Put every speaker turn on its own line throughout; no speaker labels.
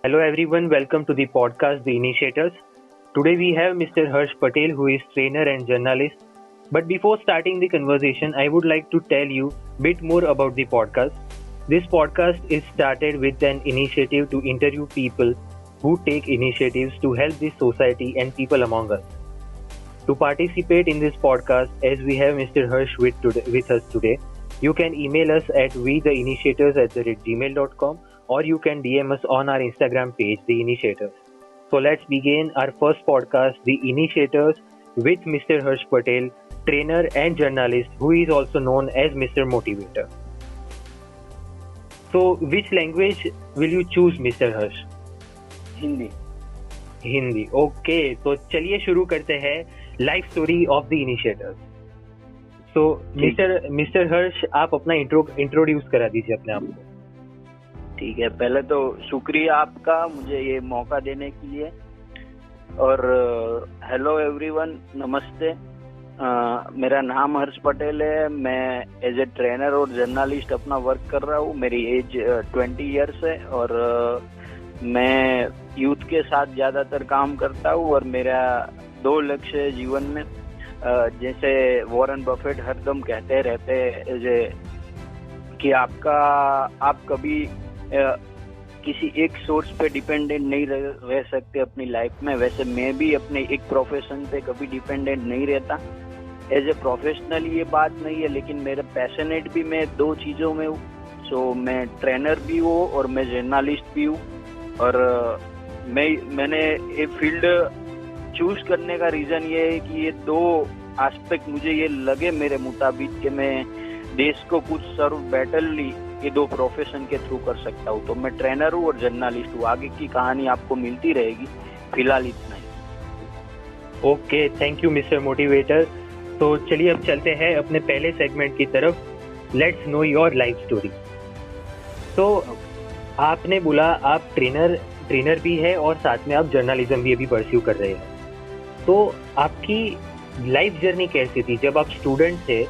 Hello everyone, welcome to the podcast The Initiators. Today we have Mr. Harsh Patel, who is trainer and journalist. But before starting the conversation, I would like to tell you a bit more about the podcast. This podcast is started with an initiative to interview people who take initiatives to help the society and people among us. To participate in this podcast, as we have Mr. Harsh with us today, you can email us at wetheinitiators@gmail.com or you can DM us on our Instagram page, The Initiators. So let's begin our first podcast, The Initiators, with Mr. Harsh Patel, trainer and journalist, who is also known as Mr. Motivator. So, which language will you choose, Mr. Harsh? Hindi. Okay, तो चलिए शुरू करते हैं life story of the initiators. So Mr Harsh, आप अपना introduce करा दीजिए अपने आप को.
ठीक है, पहले तो शुक्रिया आपका मुझे ये मौका देने के लिए. और हेलो एवरीवन, नमस्ते. मेरा नाम हर्ष पटेल है. मैं एज ए ट्रेनर और जर्नलिस्ट अपना वर्क कर रहा हूँ. मेरी एज 20 इयर्स है और मैं यूथ के साथ ज्यादातर काम करता हूँ. और मेरा 2 लक्ष्य है जीवन में. जैसे वॉरेन बफेट हरदम कहते रहते हैं कि आप कभी किसी एक सोर्स पे डिपेंडेंट नहीं रह सकते अपनी लाइफ में. वैसे मैं भी अपने एक प्रोफेशन पे कभी डिपेंडेंट नहीं रहता. एज ए प्रोफेशनल ये बात नहीं है, लेकिन मेरे पैशनेट भी मैं 2 चीज़ों में हूँ. सो मैं ट्रेनर भी हूँ और मैं जर्नलिस्ट भी हूँ. और मैंने ये फील्ड चूज करने का रीज़न ये है कि ये 2 एस्पेक्ट मुझे ये लगे मेरे मुताबिक कि मैं देश को कुछ सर्व बेटरली ये 2 प्रोफेशन के थ्रू कर सकता हूँ. तो मैं ट्रेनर हूँ और जर्नलिस्ट हूँ. आगे की कहानी आपको मिलती रहेगी. फिलहाल इतना ही.
Okay, thank you Mr motivator. तो चलिए अब चलते हैं अपने पहले सेगमेंट की तरफ. Let's know your life story. तो आपने बोला आप ट्रेनर भी है और साथ में आप जर्नलिज्म भी अभी परस्यू कर रहे हैं. तो आपकी लाइफ जर्नी कैसी थी जब आप स्टूडेंट थे?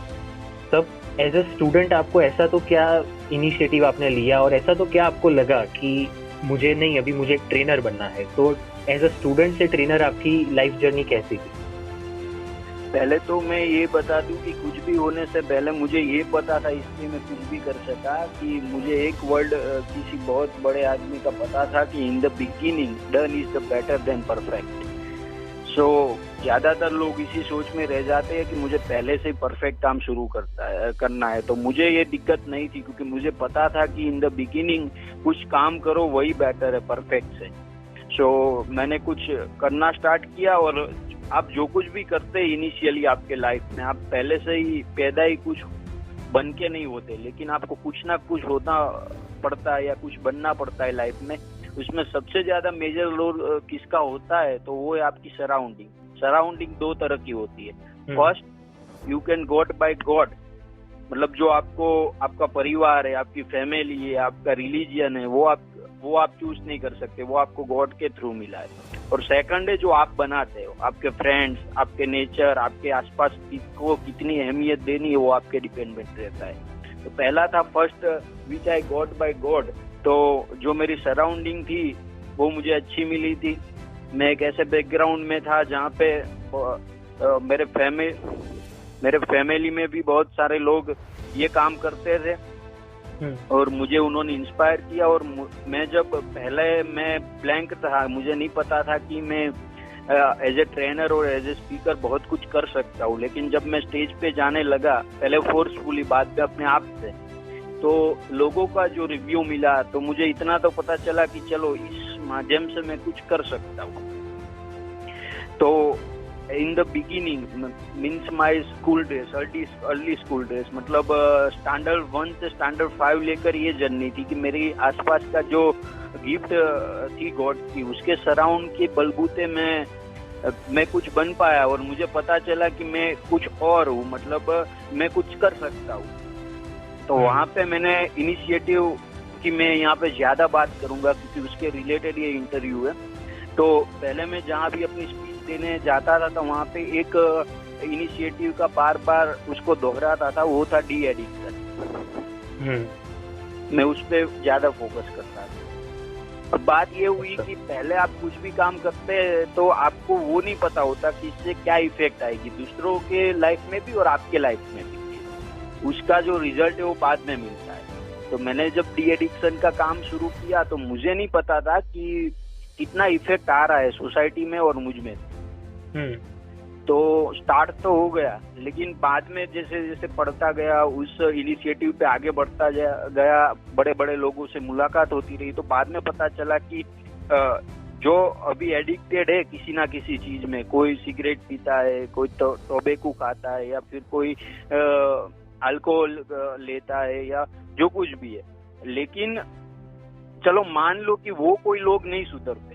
तब एज अ स्टूडेंट आपको ऐसा तो क्या इनिशिएटिव आपने लिया और ऐसा तो क्या आपको लगा कि मुझे एक ट्रेनर बनना है? तो एज अ स्टूडेंट से ट्रेनर आपकी लाइफ जर्नी कैसी थी?
पहले तो मैं ये बता दूं कि कुछ भी होने से पहले मुझे ये पता था, इसलिए मैं कुछ भी कर सका, कि मुझे एक वर्ड किसी बहुत बड़े आदमी का पता था कि in the beginning done is the better than perfect. So ज्यादातर लोग इसी सोच में रह जाते हैं कि मुझे पहले से ही परफेक्ट काम शुरू करना है. तो मुझे ये दिक्कत नहीं थी, क्योंकि मुझे पता था कि इन द बिगिनिंग कुछ काम करो वही बेटर है परफेक्ट से. सो मैंने कुछ करना स्टार्ट किया. और आप जो कुछ भी करते हैं इनिशियली आपके लाइफ में, आप पहले से ही पैदा ही कुछ बन के नहीं होते, लेकिन आपको कुछ ना कुछ होना पड़ता है या कुछ बनना पड़ता है लाइफ में. उसमें सबसे ज्यादा मेजर रोल किसका होता है? तो वो है आपकी सराउंडिंग 2 तरह की होती है. First, you can god by god, मतलब जो आपका परिवार है, आपकी फैमिली है, आपका रिलीजियन है, वो आप चूज नहीं कर सकते, वो आपको गॉड के थ्रू मिला है. और सेकंड है जो आप बनाते हो, आपके फ्रेंड्स, आपके नेचर, आपके आसपास को कितनी अहमियत देनी है वो आपके डिपेंडेंट रहता है. तो पहला था first, which I God by God. तो जो मेरी सराउंडिंग थी वो मुझे अच्छी मिली थी. मैं एक ऐसे बैकग्राउंड में था जहाँ पे मेरे फैमिली में भी बहुत सारे लोग ये काम करते थे और मुझे उन्होंने इंस्पायर किया. और मैं ब्लैंक था, मुझे नहीं पता था कि मैं एज ए ट्रेनर और एज ए स्पीकर बहुत कुछ कर सकता हूँ. लेकिन जब मैं स्टेज पे जाने लगा, पहले फोर्सफुली, बाद में अपने आप से, तो लोगों का जो रिव्यू मिला, तो मुझे इतना तो पता चला कि चलो इस माध्यम से मैं कुछ कर सकता हूँ. तो इन the beginning means my school days, early school days, मतलब स्टैंडर्ड 1 से स्टैंडर्ड 5 लेकर ये जर्नी थी कि मेरी आसपास का जो गिफ्ट थी गॉड की, उसके सराउंड के बलबूते मैं कुछ बन पाया. और मुझे पता चला कि मैं कुछ और हूँ, मतलब मैं कुछ कर सकता हूँ. तो वहाँ पे मैंने इनिशिएटिव कि मैं यहाँ पे ज्यादा बात करूंगा क्योंकि उसके रिलेटेड ये इंटरव्यू है. तो पहले मैं जहाँ भी अपनी स्पीच देने जाता था तो वहाँ पे एक इनिशिएटिव का बार बार उसको दोहराता था, वो था डी एडिक्शन. मैं उस पर ज्यादा फोकस करता था. अब बात ये हुई कि पहले आप कुछ भी काम करते हैं तो आपको वो नहीं पता होता कि इससे क्या इफेक्ट आएगी दूसरों के लाइफ में भी और आपके लाइफ में भी। उसका जो रिजल्ट है वो बाद में मिलता है। तो मैंने जब डी एडिक्शन का काम शुरू किया तो मुझे नहीं पता था कि कितना इफेक्ट आ रहा है सोसाइटी में और मुझ में। तो स्टार्ट तो हो गया, लेकिन बाद में जैसे जैसे पढ़ता गया, उस इनिशिएटिव पे आगे बढ़ता गया, बड़े बड़े लोगों से मुलाकात होती रही, तो बाद में पता चला कि जो अभी एडिक्टेड है किसी ना किसी चीज में, कोई सिगरेट पीता है, कोई टोबैको खाता है, या फिर कोई अल्कोहल लेता है, या जो कुछ भी है, लेकिन चलो मान लो कि वो कोई लोग नहीं सुधरते,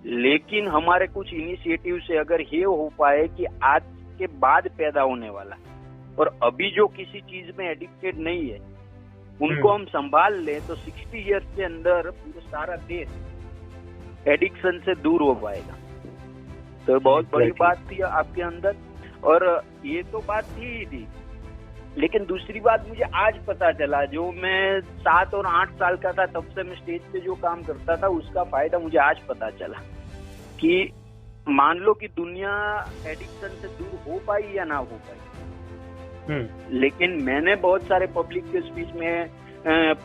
लेकिन हमारे कुछ इनिशिएटिव से अगर ये हो पाए कि आज के बाद पैदा होने वाला और अभी जो किसी चीज में एडिक्टेड नहीं है उनको हम संभाल लें तो 60 इयर्स के अंदर पूरा सारा देश एडिक्शन से दूर हो पाएगा। तो बहुत बड़ी बात थी आपके अंदर, और ये तो बात थी ही थी। लेकिन दूसरी बात मुझे आज पता चला, जो मैं 7 और 8 साल का था तब से मैं स्टेज पे जो काम करता था उसका फायदा मुझे आज पता चला कि मान लो कि दुनिया एडिक्शन से दूर हो पाई या ना हो पाई, लेकिन मैंने बहुत सारे पब्लिक के स्पीच में,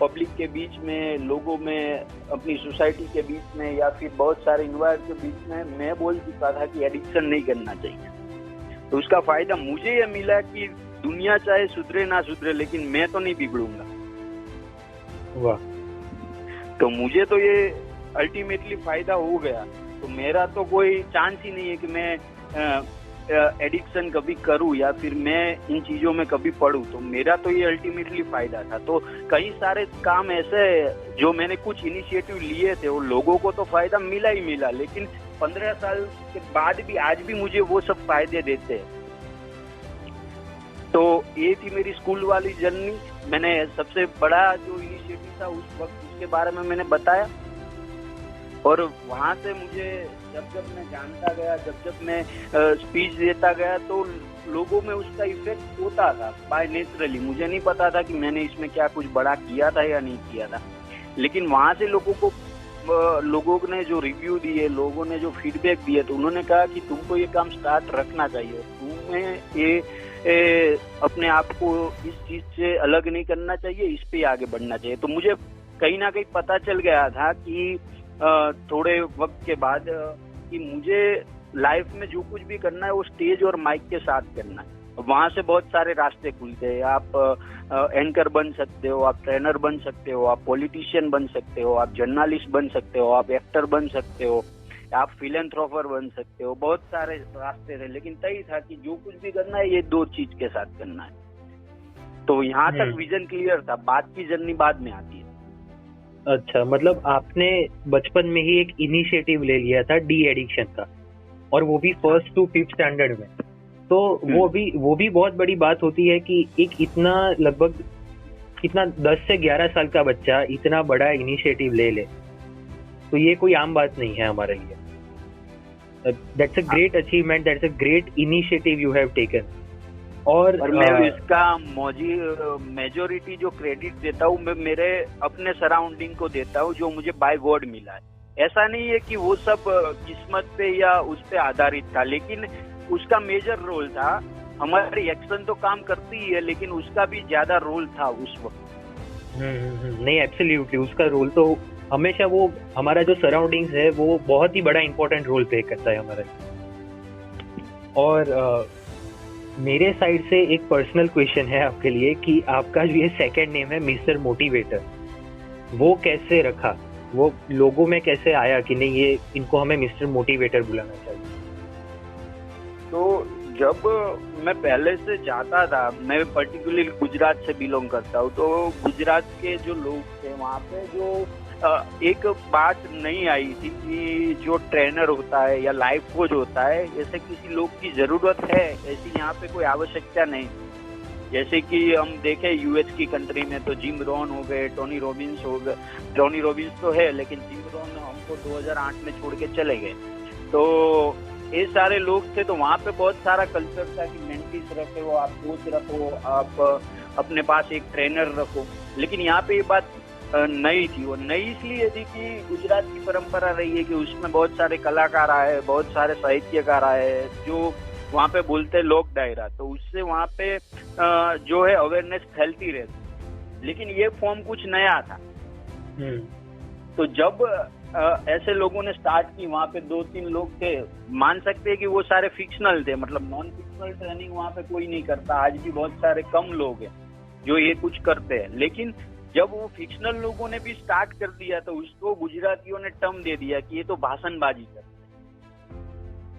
पब्लिक के बीच में, लोगों में, अपनी सोसाइटी के बीच में, या फिर बहुत सारे इन्वायरमेंट के बीच में मैं बोल चुका था कि एडिक्शन नहीं करना चाहिए। तो उसका फायदा मुझे ये मिला कि दुनिया चाहे सुधरे ना सुधरे, लेकिन मैं तो नहीं बिगड़ूंगा।
वाह।
तो मुझे तो ये अल्टीमेटली फायदा हो गया। तो मेरा तो कोई चांस ही नहीं है कि मैं एडिक्शन कभी करूं या फिर मैं इन चीजों में कभी पढ़ूं। तो मेरा तो ये अल्टीमेटली फायदा था। तो कई सारे काम ऐसे जो मैंने कुछ इनिशिएटिव लिए थे, वो लोगों को तो फायदा मिला ही मिला, लेकिन 15 साल के बाद भी आज भी मुझे वो सब फायदे देते हैं। तो ये थी मेरी स्कूल वाली जर्नी। मैंने सबसे बड़ा जो इनिशिएटिव था उस वक्त उसके बारे में मैंने बताया, और वहां से मुझे जब मैं जानता गया, जब मैं स्पीच देता गया, तो लोगों में उसका इफेक्ट होता था बाय नेचुरली। मुझे नहीं पता था कि मैंने इसमें क्या कुछ बड़ा किया था या नहीं किया था, लेकिन वहां से लोगों ने जो रिव्यू दिए, लोगों ने जो फीडबैक दिए, तो उन्होंने कहा कि तुमको ये काम स्टार्ट रखना चाहिए, तुम्हें ये अपने आप को इस चीज से अलग नहीं करना चाहिए, इस पे आगे बढ़ना चाहिए। तो मुझे कहीं ना कहीं पता चल गया था कि थोड़े वक्त के बाद कि मुझे लाइफ में जो कुछ भी करना है वो स्टेज और माइक के साथ करना है। वहां से बहुत सारे रास्ते खुलते हैं। आप एंकर बन सकते हो, आप ट्रेनर बन सकते हो, आप पॉलिटिशियन बन सकते हो, आप जर्नलिस्ट बन सकते हो, आप एक्टर बन सकते हो, आप फिलेंथ्रोपर बन सकते हो। बहुत सारे रास्ते थे, लेकिन तय था कि जो कुछ भी करना है ये 2 चीज के साथ करना है। तो यहाँ तक विजन क्लियर था, बात की जर्नी बाद में आती है।
अच्छा, मतलब आपने बचपन में ही एक इनिशिएटिव ले लिया था डी एडिक्शन का, और वो भी 1st to 5th स्टैंडर्ड में। तो वो भी बहुत बड़ी बात होती है कि एक इतना लगभग कितना 10 से 11 साल का बच्चा इतना बड़ा इनिशिएटिव ले ले, तो ये कोई आम बात नहीं है हमारे लिए। That's a great achievement, that's a great initiative you have taken. और
मैं इसका मेजोरिटी जो क्रेडिट देता हूँ मैं मेरे अपने सराउंडिंग को देता हूँ, जो मुझे बाय गॉड मिला है। ऐसा नहीं है कि वो सब किस्मत पे या उस पे आधारित था, लेकिन उसका मेजर रोल था। हमारी एक्शन तो काम करती ही है, लेकिन उसका भी ज्यादा रोल था उस वक्त।
नहीं, एब्सोल्युटली उसका रोल तो हमेशा, वो हमारा जो सराउंडिंग्स है वो बहुत ही बड़ा इंपॉर्टेंट रोल प्ले करता है हमारा। और मेरे साइड से एक पर्सनल क्वेश्चन है आपके लिए कि आपका जो ये सेकंड नेम है मिस्टर मोटिवेटर, वो कैसे रखा? वो लोगों में कैसे आया कि नहीं ये इनको हमें मिस्टर मोटिवेटर बुलाना चाहिए?
तो जब मैं पहले से जाता था, मैं पर्टिकुलरली गुजरात से बिलोंग करता हूँ, तो गुजरात के जो लोग थे वहाँ पे जो एक बात नहीं आई थी कि जो ट्रेनर होता है या लाइफ कोच होता है, ऐसे किसी लोग की जरूरत है, ऐसी यहाँ पे कोई आवश्यकता नहीं। जैसे कि हम देखें यूएस की कंट्री में तो जिम रॉन हो गए, टोनी रॉबिन्स हो गए। टोनी रॉबिन्स तो है, लेकिन जिम रॉन हमको 2008 में छोड़ के चले गए। तो ये सारे लोग थे, तो वहाँ पे बहुत सारा कल्चर था कि मेंटीज रखे हो, आप कोच रखो, आप अपने पास एक ट्रेनर रखो। लेकिन यहाँ पे ये बात नई थी। वो नई इसलिए थी कि गुजरात की परंपरा रही है कि उसमें बहुत सारे कलाकार आए, बहुत सारे साहित्यकार आए जो वहाँ पे बोलते हैं लोक डायरा, तो उससे वहाँ पे जो है अवेयरनेस फैलती रहती। लेकिन ये फॉर्म कुछ नया था। तो जब ऐसे लोगों ने स्टार्ट की, वहाँ पे 2-3 लोग थे, मान सकते हैं कि वो सारे फिक्शनल थे, मतलब नॉन फिक्शनल ट्रेनिंग वहाँ पे कोई नहीं करता। आज भी बहुत सारे कम लोग हैं जो ये कुछ करते हैं। लेकिन जब वो फिक्शनल लोगों ने भी स्टार्ट कर दिया तो उसको गुजरातियों ने टर्म दे दिया कि ये तो भाषणबाजी करते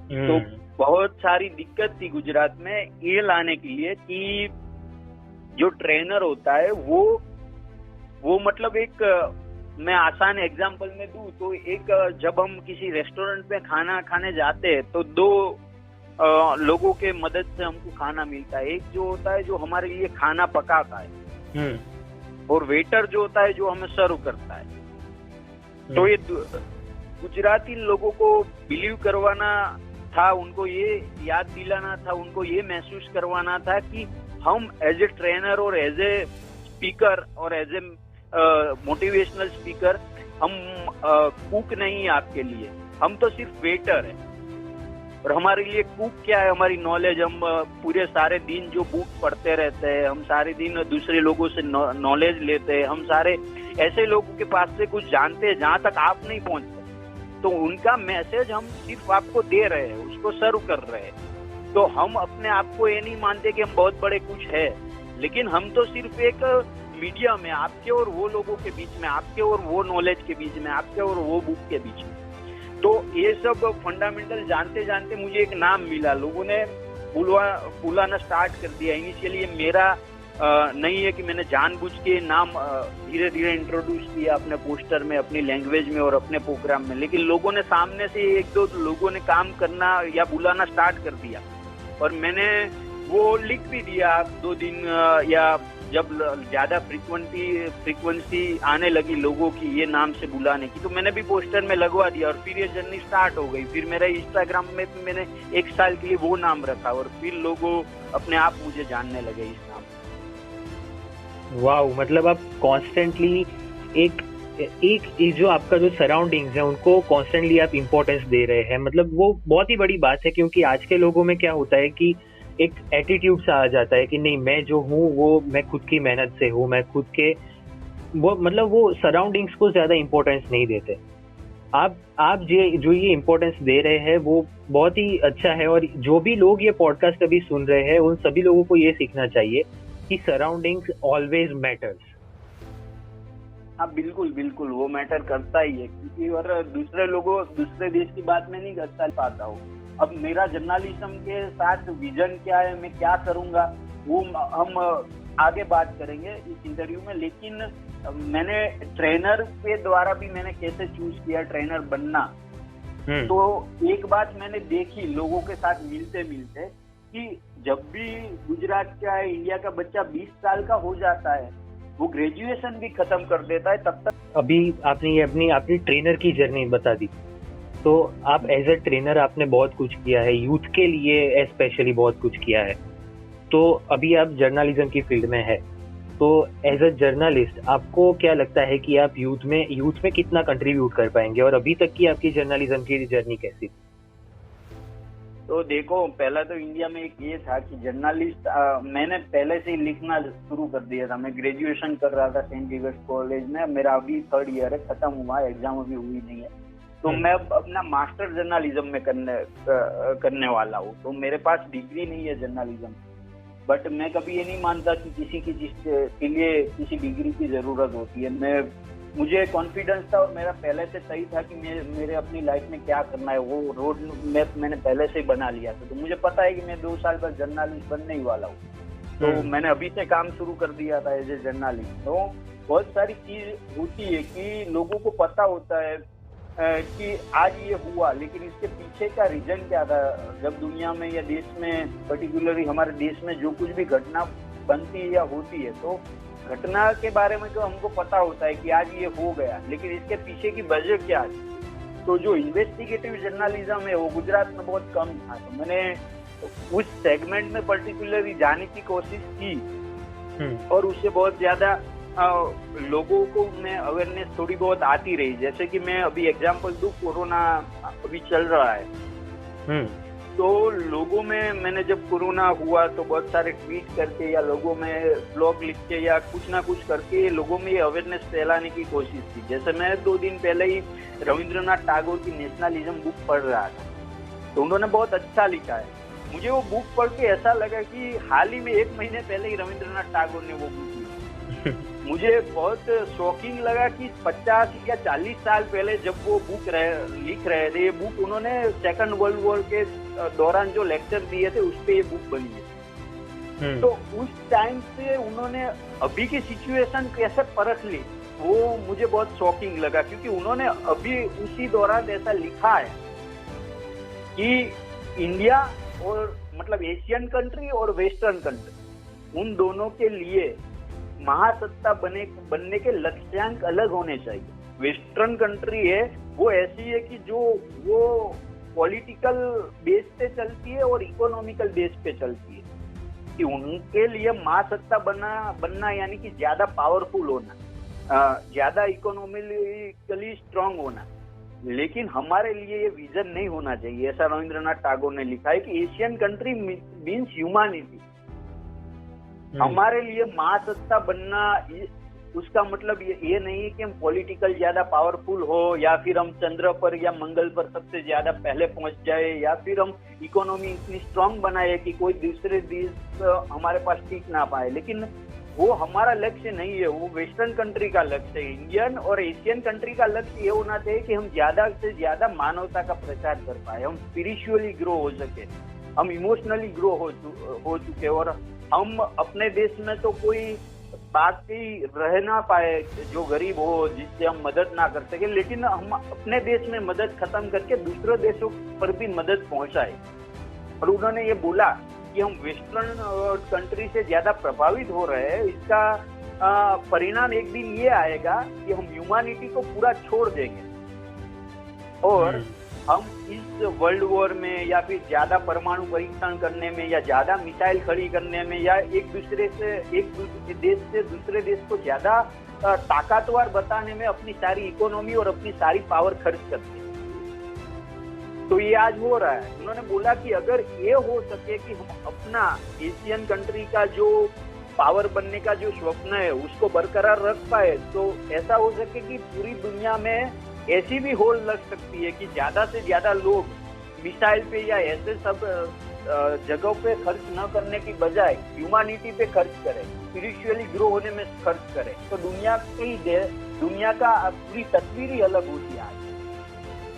हैं। तो बहुत सारी दिक्कत थी गुजरात में ये लाने के लिए कि जो ट्रेनर होता है वो मतलब एक, मैं आसान एग्जांपल में दूं तो एक, जब हम किसी रेस्टोरेंट में खाना खाने जाते हैं तो 2 लोगों के मदद से हमको खाना मिलता है। एक जो होता है जो हमारे लिए खाना पकाता है, और वेटर जो होता है जो हमें सर्व करता है। तो ये गुजराती लोगों को बिलीव करवाना था, उनको ये याद दिलाना था, उनको ये महसूस करवाना था कि हम एज ए ट्रेनर और एज ए स्पीकर और एज ए मोटिवेशनल स्पीकर हम कुक नहीं है आपके लिए, हम तो सिर्फ वेटर है। और हमारे लिए कुक क्या है, हमारी नॉलेज। हम पूरे सारे दिन जो बुक पढ़ते रहते हैं, हम सारे दिन दूसरे लोगों से नॉलेज लेते हैं, हम सारे ऐसे लोगों के पास से कुछ जानते हैं जहाँ तक आप नहीं पहुँचते। तो उनका मैसेज हम सिर्फ आपको दे रहे हैं, उसको सर्व कर रहे हैं। तो हम अपने आप को ये नहीं मानते कि हम बहुत बड़े कुछ है, लेकिन हम तो सिर्फ एक मीडियम है आपके और वो लोगों के बीच में, आपके और वो नॉलेज के बीच में, आपके और वो बुक के बीच में। तो ये सब फंडामेंटल जानते जानते मुझे एक नाम मिला, लोगों ने बुलाना स्टार्ट कर दिया। इनिशियली मेरा नहीं है कि मैंने जानबूझ के नाम धीरे धीरे इंट्रोड्यूस किया अपने पोस्टर में, अपनी लैंग्वेज में और अपने प्रोग्राम में, लेकिन लोगों ने सामने से 1-2 लोगों ने काम करना या बुलाना स्टार्ट कर दिया। और मैंने वो लिख भी दिया 2 दिन, या जब ज्यादा फ्रीक्वेंसी आने लगी लोगों की ये नाम से बुलाने की, तो मैंने भी पोस्टर में लगवा दिया। और फिर ये जर्नी स्टार्ट हो गई। फिर मेरा इंस्टाग्राम में भी मैंने 1 साल के लिए वो नाम रखा और फिर लोगों अपने आप मुझे जानने लगे इस नाम।
वाओ, मतलब आप कॉन्स्टेंटली एक जो आपका जो सराउंडिंग्स है उनको कॉन्स्टेंटली आप इम्पोर्टेंस दे रहे हैं। मतलब वो बहुत ही बड़ी बात है, क्योंकि आज के लोगों में क्या होता है कि एक एटीट्यूड सा आ जाता है कि नहीं, मैं जो हूँ वो मैं खुद की मेहनत से हूँ, मैं खुद के वो मतलब वो सराउंडिंग्स को ज्यादा इम्पोर्टेंस नहीं देते। आप जो ये इम्पोर्टेंस दे रहे हैं वो बहुत ही अच्छा है। और जो भी लोग ये पॉडकास्ट अभी सुन रहे हैं उन सभी लोगों को ये सीखना चाहिए कि सराउंडिंग्स ऑलवेज मैटर्स।
हाँ बिल्कुल बिल्कुल, वो मैटर करता ही है, क्योंकि और दूसरे देश की बात में नहीं कर पाता हूँ। अब मेरा जर्नलिज्म के साथ विजन क्या है, मैं क्या करूँगा, वो हम आगे बात करेंगे इस इंटरव्यू में। लेकिन मैंने ट्रेनर के द्वारा भी मैंने कैसे चूज किया ट्रेनर बनना, तो एक बात मैंने देखी लोगों के साथ मिलते मिलते कि जब भी गुजरात का इंडिया का बच्चा 20 साल का हो जाता है, वो ग्रेजुएशन भी खत्म कर देता है, तब तक।
अभी आपने ये अपनी ट्रेनर की जर्नी बता दी, तो आप एज ए ट्रेनर आपने बहुत कुछ किया है, यूथ के लिए स्पेशली बहुत कुछ किया है। तो अभी आप जर्नलिज्म की फील्ड में है, तो एज ए जर्नलिस्ट आपको क्या लगता है कि आप यूथ में कितना कंट्रीब्यूट कर पाएंगे, और अभी तक की आपकी जर्नलिज्म की जर्नी कैसी?
तो देखो, पहला तो इंडिया में एक ये था कि जर्नलिस्ट, मैंने पहले से ही लिखना शुरू कर दिया था। मैं ग्रेजुएशन कर रहा था सेंट जेवियर्स कॉलेज में, मेरा अभी 3rd ईयर है, खत्म हुआ है, एग्जाम अभी हुई नहीं है। तो मैं अपना मास्टर जर्नलिज्म में करने वाला हूँ। तो मेरे पास डिग्री नहीं है जर्नलिज्म, बट मैं कभी ये नहीं मानता कि किसी की चीज के लिए किसी डिग्री की जरूरत होती है। मुझे कॉन्फिडेंस था और मेरा पहले से तय था कि मेरे अपनी लाइफ में क्या करना है, वो रोड मैप मैंने पहले से ही बना लिया था। तो मुझे पता है कि मैं 2 साल बाद जर्नलिस्ट बनने ही वाला हूँ। तो मैंने अभी से काम शुरू कर दिया था एज ए जर्नलिस्ट। तो बहुत सारी चीज होती है कि लोगों को पता होता है कि आज ये हुआ, लेकिन इसके पीछे का रीजन क्या था। जब दुनिया में या देश में, पर्टिकुलरली हमारे देश में जो कुछ भी घटना बनती है या होती है, तो घटना के बारे में तो हमको पता होता है कि आज ये हो गया, लेकिन इसके पीछे की वजह क्या है। तो जो इन्वेस्टिगेटिव जर्नलिज्म है वो गुजरात में बहुत कम था। तो मैंने उस सेगमेंट में पर्टिकुलरली जाने की कोशिश की और उससे बहुत ज्यादा लोगों को में अवेयरनेस थोड़ी बहुत आती रही। जैसे कि मैं अभी एग्जांपल दूं, कोरोना अभी चल रहा है, तो लोगों में मैंने जब कोरोना हुआ तो बहुत सारे ट्वीट करके या लोगों में ब्लॉग लिख के या कुछ ना कुछ करके लोगों में ये अवेयरनेस फैलाने की कोशिश की। जैसे मैं 2 दिन पहले ही रविंद्रनाथ टैगोर की नेशनलिज्म बुक पढ़ रहा था, तो उन्होंने बहुत अच्छा लिखा है। मुझे वो बुक पढ़ के ऐसा लगा कि हाल ही में 1 महीने पहले ही रविंद्रनाथ टैगोर ने वो बुक लिखी। मुझे बहुत शॉकिंग लगा कि 50 या 40 साल पहले जब वो बुक लिख रहे थे, ये बुक उन्होंने सेकंड वर्ल्ड वॉर के दौरान जो लेक्चर दिए थे उस पे ये बुक बनी है। तो उस टाइम से उन्होंने अभी की सिचुएशन कैसे परख ली, वो मुझे बहुत शॉकिंग लगा, क्योंकि उन्होंने अभी उसी दौरान ऐसा लिखा है कि इंडिया और मतलब एशियन कंट्री और वेस्टर्न कंट्री, उन दोनों के लिए महासत्ता बनने के लक्ष्यांक अलग होने चाहिए। वेस्टर्न कंट्री है वो ऐसी है कि जो वो पॉलिटिकल बेस पे चलती है और इकोनॉमिकल बेस पे चलती है, कि उनके लिए महासत्ता बनना यानी कि ज्यादा पावरफुल होना, ज्यादा इकोनॉमिकली स्ट्रांग होना। लेकिन हमारे लिए ये विजन नहीं होना चाहिए। ऐसा रविंद्रनाथ टैगोर ने लिखा है कि एशियन कंट्री मीन्स ह्यूमैनिटी। हमारे लिए महासत्ता बनना उसका मतलब ये नहीं है कि हम पॉलिटिकल ज्यादा पावरफुल हो, या फिर हम चंद्र पर या मंगल पर सबसे ज्यादा पहले पहुंच जाए, या फिर हम इकोनॉमी इतनी स्ट्रांग बनाए कि कोई दूसरे देश हमारे पास टिक ना पाए। लेकिन वो हमारा लक्ष्य नहीं है, वो वेस्टर्न कंट्री का लक्ष्य है। इंडियन और एशियन कंट्री का लक्ष्य ये होना चाहिए कि हम ज्यादा से ज्यादा मानवता का प्रचार कर पाए, हम स्पिरिचुअली ग्रो हो सके, हम इमोशनली ग्रो हो चुके, और हम अपने देश में तो कोई बात ही रह ना पाए जो गरीब हो, जिससे हम मदद ना कर सके, लेकिन हम अपने देश में मदद खत्म करके दूसरे देशों पर भी मदद पहुंचाए। और उन्होंने ये बोला कि हम वेस्टर्न कंट्री से ज्यादा प्रभावित हो रहे हैं, इसका परिणाम एक दिन ये आएगा कि हम ह्यूमैनिटी को पूरा छोड़ देंगे और हम इस वर्ल्ड वॉर में या फिर ज्यादा परमाणु परीक्षण करने में या ज्यादा मिसाइल खड़ी करने में या एक देश से दूसरे देश को ज्यादा ताकतवर बताने में अपनी सारी इकोनॉमी और अपनी सारी पावर खर्च करते हैं। तो ये आज हो रहा है। उन्होंने बोला कि अगर ये हो सके कि हम अपना एशियन कंट्री का जो पावर बनने का जो स्वप्न है उसको बरकरार रख पाए, तो ऐसा हो सके कि पूरी दुनिया में ऐसी भी होड़ लग सकती है कि ज्यादा से ज्यादा लोग मिसाइल पे या ऐसे सब जगहों पे खर्च न करने की बजाय ह्यूमैनिटी पे खर्च करें, स्पिरिचुअली ग्रो होने में खर्च करें, तो दुनिया का पूरी तस्वीर ही अलग होती है आज।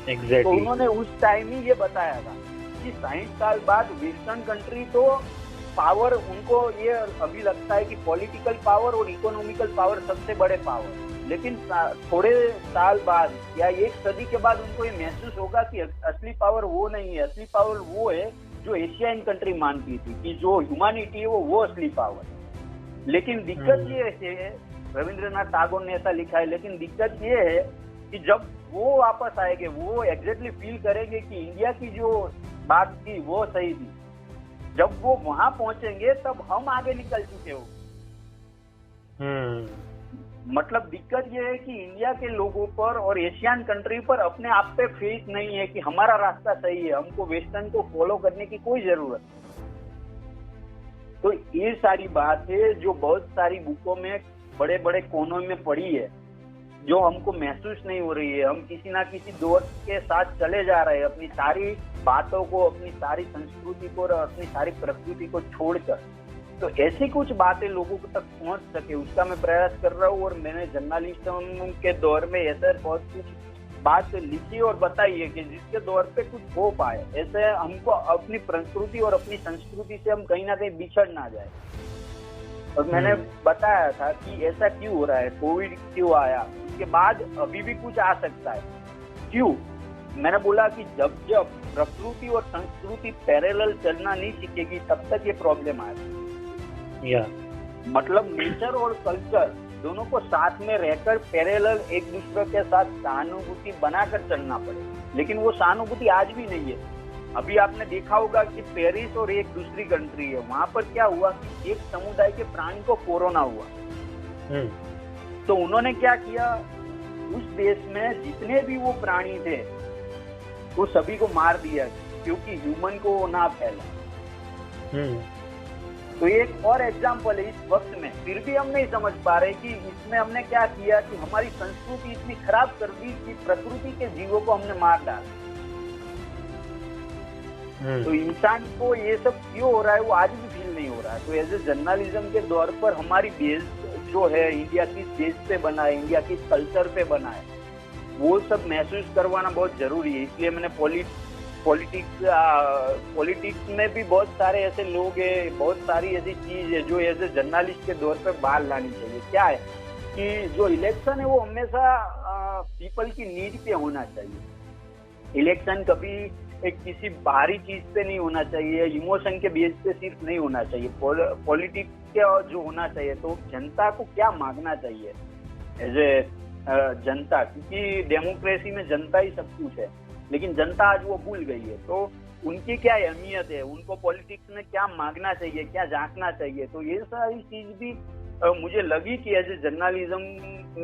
Exactly.
तो उन्होंने उस टाइम ही ये बताया था कि 60 साल बाद वेस्टर्न कंट्री तो पावर, उनको ये अभी लगता है कि पॉलिटिकल पावर और इकोनॉमिकल पावर सबसे बड़े पावर, लेकिन थोड़े साल बाद या 1 सदी के बाद उनको ये महसूस होगा कि असली पावर वो नहीं है, असली पावर वो है जो एशियन कंट्री मानती थी कि जो ह्यूमैनिटी है वो असली पावर है। लेकिन दिक्कत ये है, रविंद्रनाथ टैगोर ने ऐसा लिखा है, लेकिन दिक्कत ये है कि जब वो वापस आएंगे वो एग्जैक्टली फील करेंगे कि इंडिया की जो बात थी वो सही थी। जब वो वहां पहुंचेंगे तब हम आगे निकल चुके हो। मतलब दिक्कत ये है कि इंडिया के लोगों पर और एशियन कंट्री पर अपने आप पे फेथ नहीं है कि हमारा रास्ता सही है, हमको वेस्टर्न को फॉलो करने की कोई जरूरत नहीं। तो ये सारी बात है जो बहुत सारी बुकों में बड़े बड़े कोनों में पड़ी है, जो हमको महसूस नहीं हो रही है। हम किसी ना किसी दौर के साथ चले जा रहे हैं, अपनी सारी बातों को, अपनी सारी संस्कृति को और अपनी सारी प्रकृति को छोड़कर। तो ऐसी कुछ बातें लोगों तक पहुंच सके उसका मैं प्रयास कर रहा हूँ। और मैंने जर्नलिज्म के दौर में ऐसे बहुत कुछ बात लिखी और बताई है कि जिसके दौर पे कुछ हो पाए, ऐसे हमको अपनी प्रकृति और अपनी संस्कृति से हम कहीं ना कहीं बिछड़ ना जाए। और मैंने बताया था कि ऐसा क्यों हो रहा है, कोविड क्यों आया, उसके बाद अभी भी कुछ आ सकता है, क्यों? मैंने बोला कि जब जब प्रकृति और संस्कृति पैरेलल चलना नहीं सीखेगी तब तक ये प्रॉब्लम आएगी। मतलब नेचर और कल्चर दोनों को साथ में रहकर पैरेलल एक दूसरे के साथ सहानुभूति बनाकर चलना पड़े, लेकिन वो सहानुभूति आज भी नहीं है। अभी आपने देखा होगा कि पेरिस और एक दूसरी कंट्री है, वहां पर क्या हुआ कि एक समुदाय के प्राणी को कोरोना हुआ, तो उन्होंने क्या किया, उस देश में जितने भी वो प्राणी थे वो सभी को मार दिया, क्योंकि ह्यूमन को वो ना फैला। तो एक और एग्जाम्पल है इस वक्त में, फिर भी हम नहीं समझ पा रहे कि इसमें हमने क्या किया कि हमारी संस्कृति इतनी खराब कर दी कि प्रकृति के जीवों को हमने मार डाला। तो इंसान को ये सब क्यों हो रहा है वो आज भी फील नहीं हो रहा है। तो एज ए जर्नलिज्म के दौर पर हमारी बेस जो है इंडिया किस बेस पे बना है, इंडिया किस कल्चर पे बना है, वो सब महसूस करवाना बहुत जरूरी है। इसलिए मैंने पॉलिटिक्स में भी बहुत सारे ऐसे लोग हैं, बहुत सारी ऐसी चीज है जो एज ए जर्नलिस्ट के दौर पे बाहर लानी चाहिए। क्या है कि जो इलेक्शन है वो हमेशा पीपल की नीड पे होना चाहिए। इलेक्शन कभी एक किसी बाहरी चीज पे नहीं होना चाहिए, इमोशन के बेस पे सिर्फ नहीं होना चाहिए। पॉलिटिक्स का जो होना चाहिए तो जनता को क्या मांगना चाहिए एज ए जनता, क्योंकि डेमोक्रेसी में जनता ही सब कुछ है, लेकिन जनता आज वो भूल गई है। तो उनकी क्या अहमियत है, उनको पॉलिटिक्स में क्या मांगना चाहिए, क्या झांकना चाहिए, तो ये सारी चीज भी मुझे लगी कि एज ए जर्नलिज्म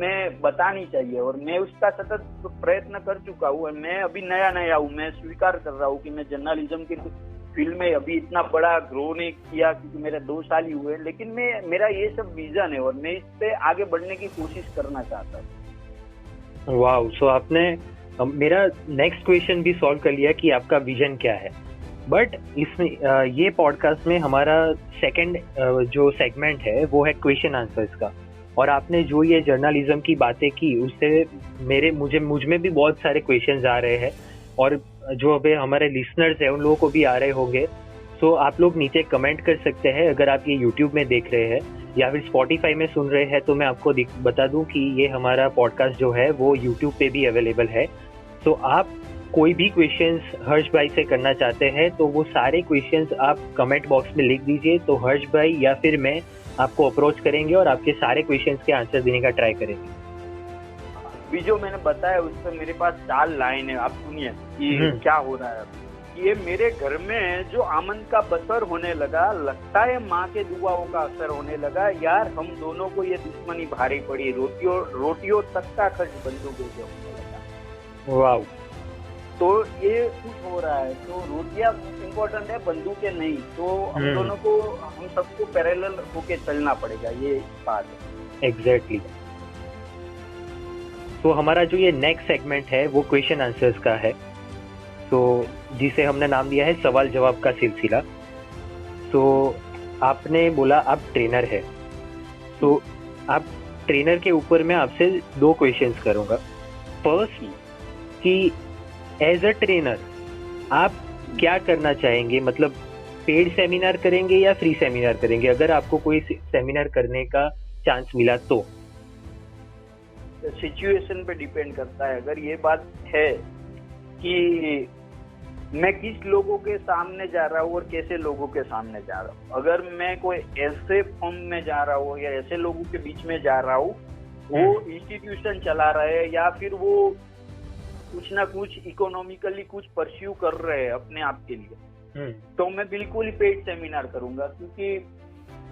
में बतानी चाहिए। और मैं उसका सतत प्रयत्न कर चुका हूँ। मैं अभी नया हूँ, मैं स्वीकार कर रहा हूँ कि मैं जर्नलिज्म की फील्ड में अभी इतना बड़ा ग्रो नहीं किया क्योंकि मेरे 2 साल ही हुए, लेकिन मेरा ये सब विजन है और मैं इस पे आगे बढ़ने की कोशिश करना चाहता हूँ।
वाह, सो आपने मेरा नेक्स्ट क्वेश्चन भी सॉल्व कर लिया कि आपका विजन क्या है। बट इसमें ये पॉडकास्ट में हमारा सेकंड जो सेगमेंट है वो है क्वेश्चन आंसर्स का। और आपने जो ये जर्नलिज्म की बातें की उससे मुझ में भी बहुत सारे क्वेश्चंस आ रहे हैं, और जो अभी हमारे लिसनर्स हैं उन लोगों को भी आ रहे होंगे। सो आप लोग नीचे कमेंट कर सकते हैं। अगर आप ये यूट्यूब में देख रहे हैं या फिर स्पॉटिफाई में सुन रहे हैं तो मैं आपको बता दूं कि ये हमारा पॉडकास्ट जो है वो यूट्यूब पे भी अवेलेबल है। तो आप कोई भी क्वेश्चंस हर्ष भाई से करना चाहते हैं तो वो सारे क्वेश्चंस आप कमेंट बॉक्स में लिख दीजिए, तो हर्ष भाई या फिर मैं आपको अप्रोच करेंगे और आपके सारे क्वेश्चंस के आंसर देने का ट्राई करेंगे।
अभी जो मैंने बताया उस पर मेरे पास 4 लाइन है, आप सुनिए कि क्या हो रहा है। ये मेरे घर में जो आमन का बसर होने लगा, लगता है माँ के दुआओं का असर होने लगा, यार हम दोनों को ये दुश्मनी भारी पड़ी, रोटियों तक का खर्च बंदूकों से होने लगा।
वाह,
तो ये कुछ हो रहा है। तो रोटियां इम्पोर्टेंट है, बंदूकें नहीं। तो हम दोनों को, हम सबको पैरेलल होके चलना पड़ेगा, ये बात है।
एग्जैक्टली। तो हमारा जो ये नेक्स्ट सेगमेंट है वो क्वेश्चन आंसर्स का है, तो जिसे हमने नाम दिया है सवाल जवाब का सिलसिला। तो आपने बोला आप ट्रेनर है, तो आप ट्रेनर के ऊपर मैं आपसे 2 क्वेश्चंस करूंगा। फर्स्ट कि एज अ ट्रेनर आप क्या करना चाहेंगे, मतलब पेड सेमिनार करेंगे या फ्री सेमिनार करेंगे अगर आपको कोई सेमिनार करने का चांस मिला तो?
सिचुएशन पे डिपेंड करता है। अगर ये बात है कि मैं किस लोगों के सामने जा रहा हूँ और कैसे लोगों के सामने जा रहा हूँ, अगर मैं कोई ऐसे फॉर्म में जा रहा हूँ या ऐसे लोगों के बीच में जा रहा हूँ वो इंस्टीट्यूशन चला रहे हैं या फिर वो कुछ ना कुछ इकोनॉमिकली कुछ परस्यू कर रहे हैं अपने आप के लिए, तो मैं बिल्कुल ही पेड सेमिनार करूंगा। क्योंकि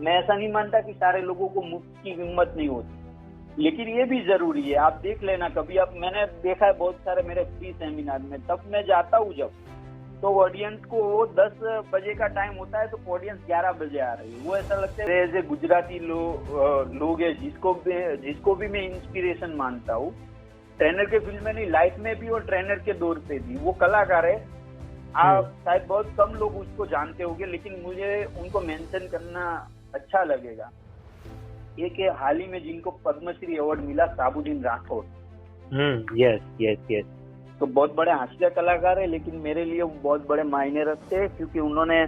मैं ऐसा नहीं मानता कि सारे लोगों को मुफ्त की हिम्मत नहीं होती, लेकिन ये भी जरूरी है। आप देख लेना कभी, मैंने देखा है बहुत सारे मेरे फ्री सेमिनार में, तब मैं जाता हूँ जब तो ऑडियंस को वो 10 बजे का टाइम होता है तो ऑडियंस 11 बजे आ रही है। वो ऐसा लगता है जैसे गुजराती लोग है जिसको भी मैं इंस्पिरेशन मानता हूँ, ट्रेनर के फील्ड में नहीं, लाइफ में भी और ट्रेनर के दौर पे भी। वो कलाकार है, आप शायद बहुत कम लोग उसको जानते होंगे, लेकिन मुझे उनको मेंशन करना अच्छा लगेगा। ये कि हाल ही में जिनको पद्मश्री अवार्ड मिला, साबुद्दीन राठौर।
यस।
तो बहुत बड़े हास्य कलाकार है, लेकिन मेरे लिए वो बहुत बड़े मायने रखते हैं क्योंकि उन्होंने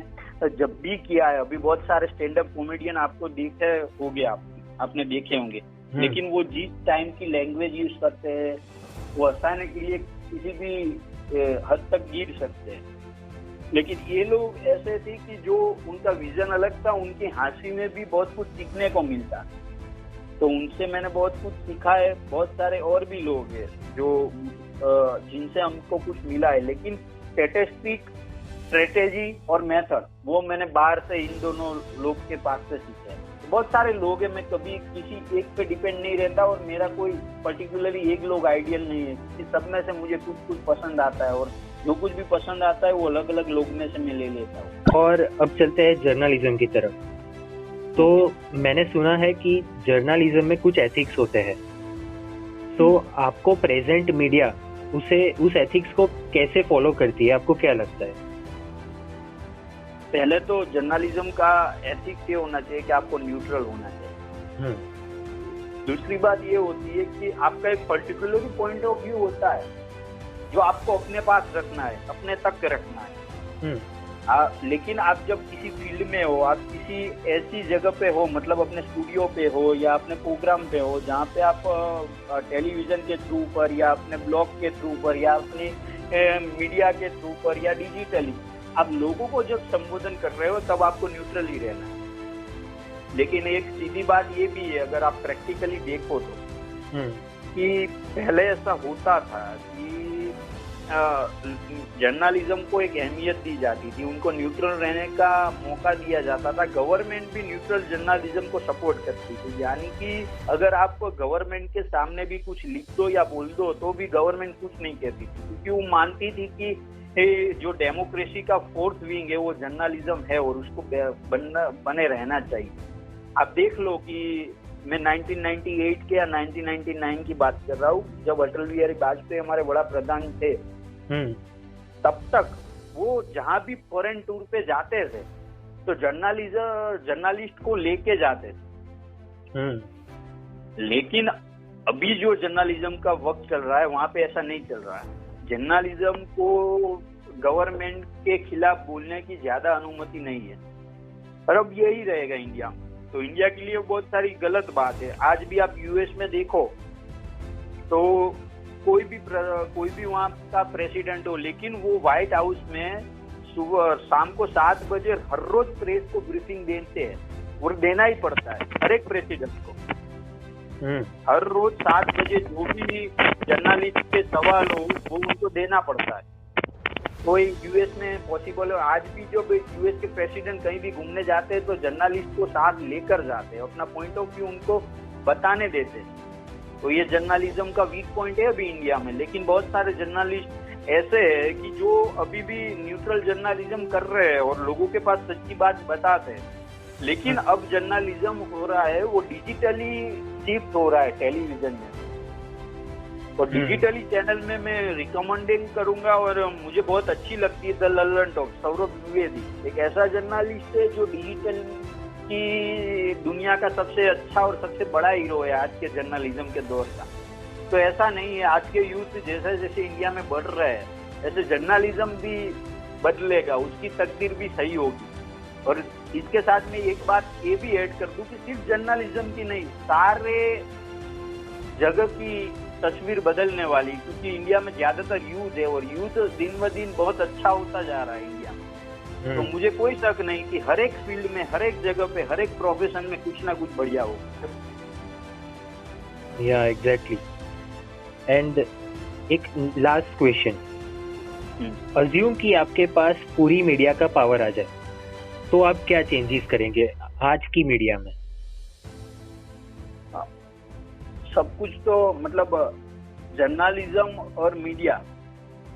जब भी किया है, अभी बहुत सारे स्टैंड अप कॉमेडियन आपको देखे होंगे, आपने देखे होंगे, लेकिन वो जिस टाइम की लैंग्वेज यूज करते हैं वो हंसाने के लिए किसी भी हद तक गिर सकते हैं। लेकिन ये लोग ऐसे थे कि जो उनका विजन अलग था, उनकी हंसी में भी बहुत कुछ सीखने को मिलता, तो उनसे मैंने बहुत कुछ सीखा है। बहुत सारे और भी लोग हैं जो जिनसे हमको कुछ मिला है, लेकिन स्टैटिस्टिक, स्ट्रेटेजी और मेथड वो मैंने बाहर से इन दोनों लोग के पास से सीखे हैं। तो बहुत सारे लोग हैं, मैं कभी किसी एक पे डिपेंड नहीं रहता और मेरा कोई पर्टिकुलरली एक लोग आइडियल नहीं है, कि सब में से मुझे कुछ कुछ पसंद आता है और जो कुछ भी पसंद आता है वो अलग अलग लोग में से मैं ले लेता हूँ।
और अब चलते हैं जर्नलिज्म की तरफ। तो मैंने सुना है कि जर्नलिज्म में कुछ एथिक्स होते हैं, तो आपको प्रेजेंट मीडिया उस एथिक्स को कैसे फॉलो करती है, आपको क्या लगता है?
पहले तो जर्नलिज्म का एथिक्स ये होना चाहिए कि आपको न्यूट्रल होना चाहिए। दूसरी बात ये होती है कि आपका एक पर्टिकुलर पॉइंट ऑफ व्यू होता है जो आपको अपने पास रखना है, अपने तक रखना है। लेकिन आप जब किसी फील्ड में हो, आप किसी ऐसी जगह पे हो, मतलब अपने स्टूडियो पे हो या अपने प्रोग्राम पे हो जहाँ पे आप टेलीविजन के थ्रू पर या अपने ब्लॉग के थ्रू पर या अपने मीडिया के थ्रू पर या डिजिटली आप लोगों को जब संबोधन कर रहे हो तब आपको न्यूट्रल ही रहना है। लेकिन एक सीधी बात ये भी है, अगर आप प्रैक्टिकली देखो तो कि पहले ऐसा होता था कि जर्नलिज्म को एक अहमियत दी जाती थी, उनको न्यूट्रल रहने का मौका दिया जाता था। गवर्नमेंट भी न्यूट्रल जर्नलिज्म को सपोर्ट करती थी, यानी कि अगर आप गवर्नमेंट के सामने भी कुछ लिख दो या बोल दो तो भी गवर्नमेंट कुछ नहीं कहती थी, क्योंकि वो मानती थी कि जो डेमोक्रेसी का फोर्थ विंग है वो जर्नलिज्म है और उसको बने रहना चाहिए। आप देख लो कि मैं 1998 के या 1999 की बात कर रहा हूँ, जब अटल बिहारी वाजपेयी हमारे बड़ा प्रधान थे, तब तक वो जहां भी फॉरेन टूर पे जाते थे तो जर्नलिस्ट को लेके जाते थे। लेकिन अभी जो जर्नलिज्म का वक्त चल रहा है वहां पे ऐसा नहीं चल रहा है। जर्नलिज्म को गवर्नमेंट के खिलाफ बोलने की ज्यादा अनुमति नहीं है, और अब यही रहेगा इंडिया में। तो इंडिया के लिए बहुत सारी गलत बात है। आज भी आप यूएस में देखो तो कोई भी वहाँ का प्रेसिडेंट हो, लेकिन वो व्हाइट हाउस में सुबह शाम को 7 बजे हर रोज प्रेस को ब्रीफिंग देते हैं, और देना ही पड़ता है हर एक प्रेसिडेंट को। हर रोज 7 बजे जो भी जर्नलिस्ट के सवाल हो वो उनको देना पड़ता है। तो यूएस में पॉसिबल है। आज भी जब यूएस के प्रेसिडेंट कहीं भी घूमने जाते हैं तो जर्नलिस्ट को साथ लेकर जाते हैं, अपना पॉइंट ऑफ व्यू उनको बताने देते हैं। तो ये जर्नलिज्म का वीक पॉइंट है अभी इंडिया में। लेकिन बहुत सारे जर्नलिस्ट ऐसे हैं कि जो अभी भी न्यूट्रल जर्नलिज्म कर रहे हैं और लोगों के पास सच्ची बात बताते हैं। लेकिन अब जर्नलिज्म हो रहा है वो डिजिटली शिफ्ट हो रहा है टेलीविजन में, और डिजिटली चैनल में मैं रिकमेंडिंग करूंगा और मुझे बहुत अच्छी लगती है द लल्लन टॉक। सौरभ द्विवेदी एक ऐसा जर्नलिस्ट है जो डिजिटल की दुनिया का सबसे अच्छा और सबसे बड़ा हीरो है आज के जर्नलिज्म के दौर का। तो ऐसा नहीं है, आज के यूथ जैसे जैसे इंडिया में बढ़ रहा है ऐसे जर्नलिज्म भी बदलेगा, उसकी तकदीर भी सही होगी। और इसके साथ में एक बात ये भी ऐड कर दूं कि सिर्फ जर्नलिज्म की नहीं, सारे जगह की तस्वीर बदलने वाली, क्योंकि इंडिया में ज्यादातर यूथ है और यूथ दिन ब दिन बहुत अच्छा होता जा रहा है इंडिया में। तो मुझे कोई शक नहीं कि हर एक फील्ड में, हर एक जगह पे, हर एक प्रोफेशन में कुछ ना कुछ बढ़िया हो।
या एग्जैक्टली। एंड एक लास्ट क्वेश्चन, अज्यूम कि आपके पास पूरी मीडिया का पावर आ जाए तो आप क्या चेंजेस करेंगे आज की मीडिया में?
सब कुछ तो मतलब जर्नलिज्म और मीडिया,